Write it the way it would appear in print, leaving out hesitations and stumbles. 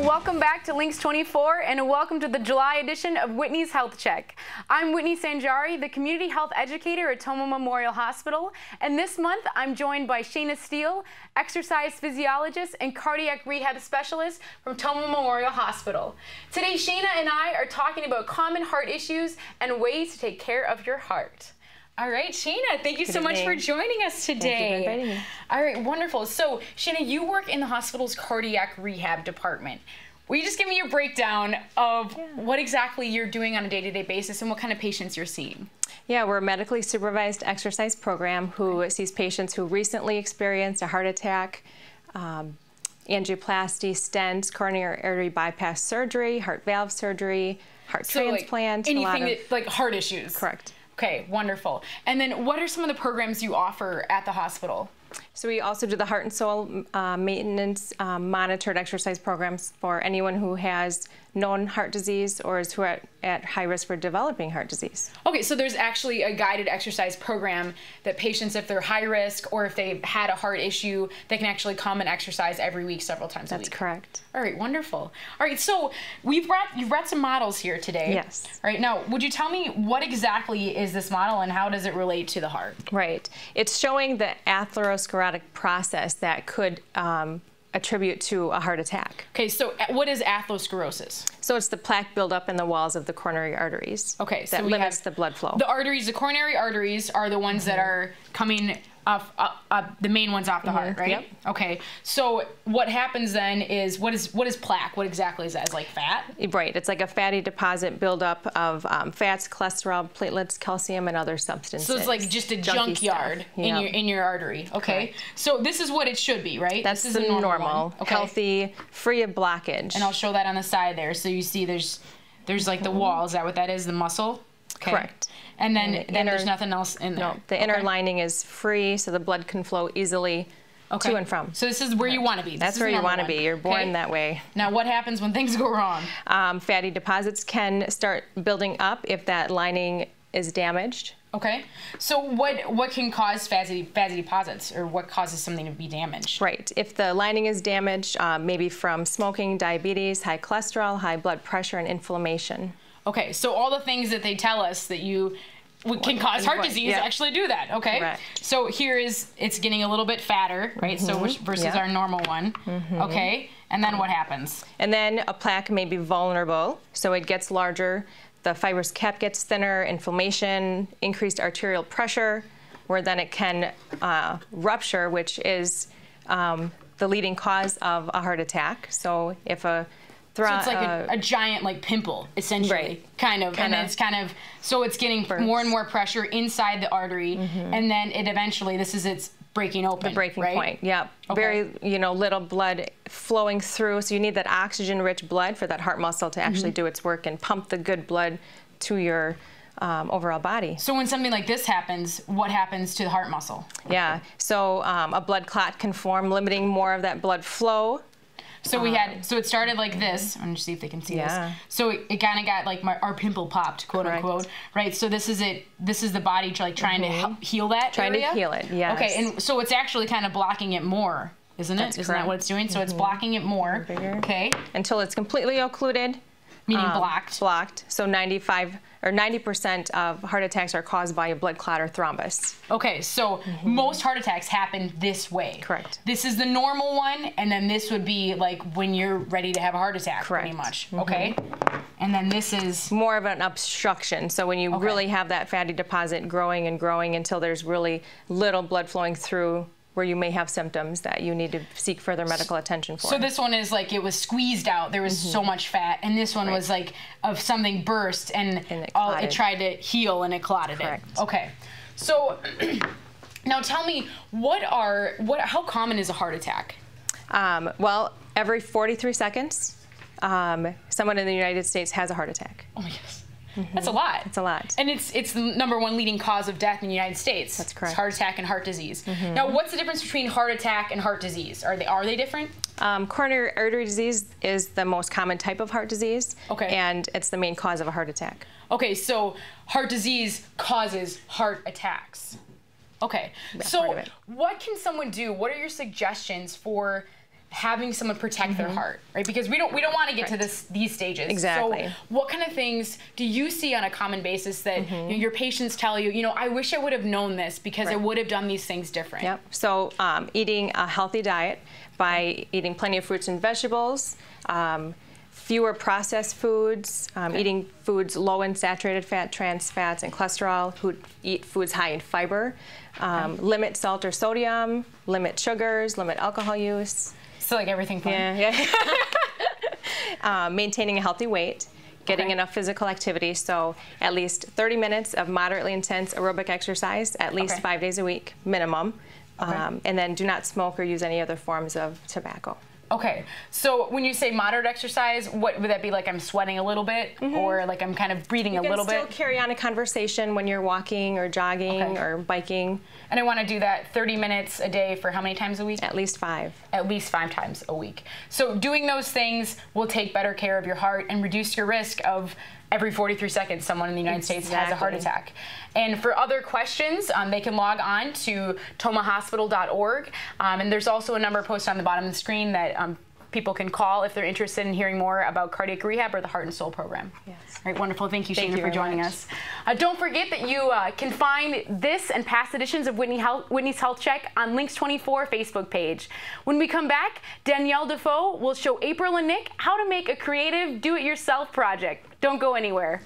welcome back to Links 24 and welcome to the July edition of Whitney's Health Check. I'm Whitney Sanjari, the Community Health Educator at Tomah Memorial Hospital, and this month I'm joined by Shayna Steele, Exercise Physiologist and Cardiac Rehab Specialist from Tomah Memorial Hospital. Today Shayna and I are talking about common heart issues and ways to take care of your heart. All right, Shayna, thank you so much for joining us today. Thank you for inviting me. All right, wonderful. So, Shayna, you work in the hospital's cardiac rehab department. Will you just give me a breakdown of what exactly you're doing on a day-to-day basis and what kind of patients you're seeing? Yeah, we're a medically supervised exercise program who sees patients who recently experienced a heart attack, angioplasty, stents, coronary artery bypass surgery, heart valve surgery, heart transplant. Anything like heart issues? Correct. Okay, wonderful. And then what are some of the programs you offer at the hospital? So we also do the heart and soul maintenance monitored exercise programs for anyone who has known heart disease or is who are at high risk for developing heart disease. Okay, so there's actually a guided exercise program that patients, if they're high risk or if they've had a heart issue, they can actually come and exercise every week, several times a week. That's correct. All right, wonderful. All right, so you've brought some models here today. Yes. All right, now would you tell me what exactly is this model and how does it relate to the heart? Right. It's showing the atherosclerotic process that could attribute to a heart attack. Okay, so what is atherosclerosis? So it's the plaque buildup in the walls of the coronary arteries. Okay, so that limits the blood flow. The arteries, the coronary arteries are the ones that are coming off, the main ones off the heart, right? Yep. Okay, so what happens then is, what is plaque? What exactly is that? Is like fat? Right, it's like a fatty deposit buildup of fats, cholesterol, platelets, calcium, and other substances. So it's like just a junkyard in your artery. Okay, correct. So this is what it should be, right? That's this the is normal, healthy, free of blockage. And I'll show that on the side there. So you see there's like the wall. Is that what that is? The muscle? Okay. Correct. And then there's nothing else in there. No, the inner lining is free, so the blood can flow easily to and from. So this is where you want to be. That's where you want to be. You're born that way. Now, what happens when things go wrong? Fatty deposits can start building up if that lining is damaged. Okay. So what can cause fatty deposits, or what causes something to be damaged? Right. If the lining is damaged, maybe from smoking, diabetes, high cholesterol, high blood pressure, and inflammation. Okay, so all the things that they tell us that can cause heart disease actually do that. Okay, correct. So here it's getting a little bit fatter, right? So versus our normal one. Okay, and then what happens? And then a plaque may be vulnerable, so it gets larger. The fibrous cap gets thinner, inflammation, increased arterial pressure, where then it can rupture, which is the leading cause of a heart attack. So if so it's like a giant pimple, essentially, right. kind of, and it's kind of, so it's getting more and more pressure inside the artery, and then it eventually, this is its breaking open, the breaking right? point, yep. Okay. Very, little blood flowing through, so you need that oxygen-rich blood for that heart muscle to actually do its work and pump the good blood to your overall body. So when something like this happens, what happens to the heart muscle? Yeah, so a blood clot can form, limiting more of that blood flow. So so it started like this. I'm gonna see if they can see this. So it kind of got like our pimple popped, quote unquote, right? So this is it. This is the body trying to heal that area? Trying to heal it, yes. Okay, and so it's actually kind of blocking it more, isn't it? Isn't that what it's doing? So it's blocking it more. Bigger. Okay. Until it's completely occluded. Meaning blocked. Blocked. So 90% of heart attacks are caused by a blood clot or thrombus. Okay, so most heart attacks happen this way. Correct. This is the normal one, and then this would be like when you're ready to have a heart attack, correct. Pretty much. Okay. And then this is more of an obstruction. So when you really have that fatty deposit growing and growing until there's really little blood flowing through, where you may have symptoms that you need to seek further medical attention for. So this one is like it was squeezed out. There was so much fat, and this one was like of something burst, and it tried to heal, and it clotted it. Okay. So now tell me, how common is a heart attack? Well, every 43 seconds, someone in the United States has a heart attack. Oh my goodness. That's a lot. It's a lot. And it's the #1 leading cause of death in the United States. That's correct. It's heart attack and heart disease. Now, what's the difference between heart attack and heart disease? Are they different? Coronary artery disease is the most common type of heart disease. Okay. And it's the main cause of a heart attack. Okay, so heart disease causes heart attacks. Okay. That's so what can someone do? What are your suggestions for having someone protect their heart, right? Because we don't want to get to these stages. Exactly. So what kind of things do you see on a common basis that your patients tell you, I wish I would have known this because I would have done these things different? Yep. So eating a healthy diet by eating plenty of fruits and vegetables, fewer processed foods, eating foods low in saturated fat, trans fats, and cholesterol, eat foods high in fiber, limit salt or sodium, limit sugars, limit alcohol use. So like everything fun. Yeah. Maintaining a healthy weight, getting enough physical activity, so at least 30 minutes of moderately intense aerobic exercise, at least 5 days a week, minimum, and then do not smoke or use any other forms of tobacco. Okay, so when you say moderate exercise, what would that be? Like I'm sweating a little bit, or like I'm kind of breathing a little bit? You can still carry on a conversation when you're walking or jogging or biking. And I want to do that 30 minutes a day for how many times a week? At least 5. At least 5 times a week. So doing those things will take better care of your heart and reduce your risk of every 43 seconds someone in the United States has a heart attack. And for other questions, they can log on to tomahospital.org. And there's also a number posted on the bottom of the screen that people can call if they're interested in hearing more about cardiac rehab or the Heart and Soul program. Yes. All right, wonderful. Thank you, Shana, for joining us. Don't forget that you can find this and past editions of Whitney's Healthcheck on Links 24 Facebook page. When we come back, Danielle Defoe will show April and Nick how to make a creative do-it-yourself project. Don't go anywhere.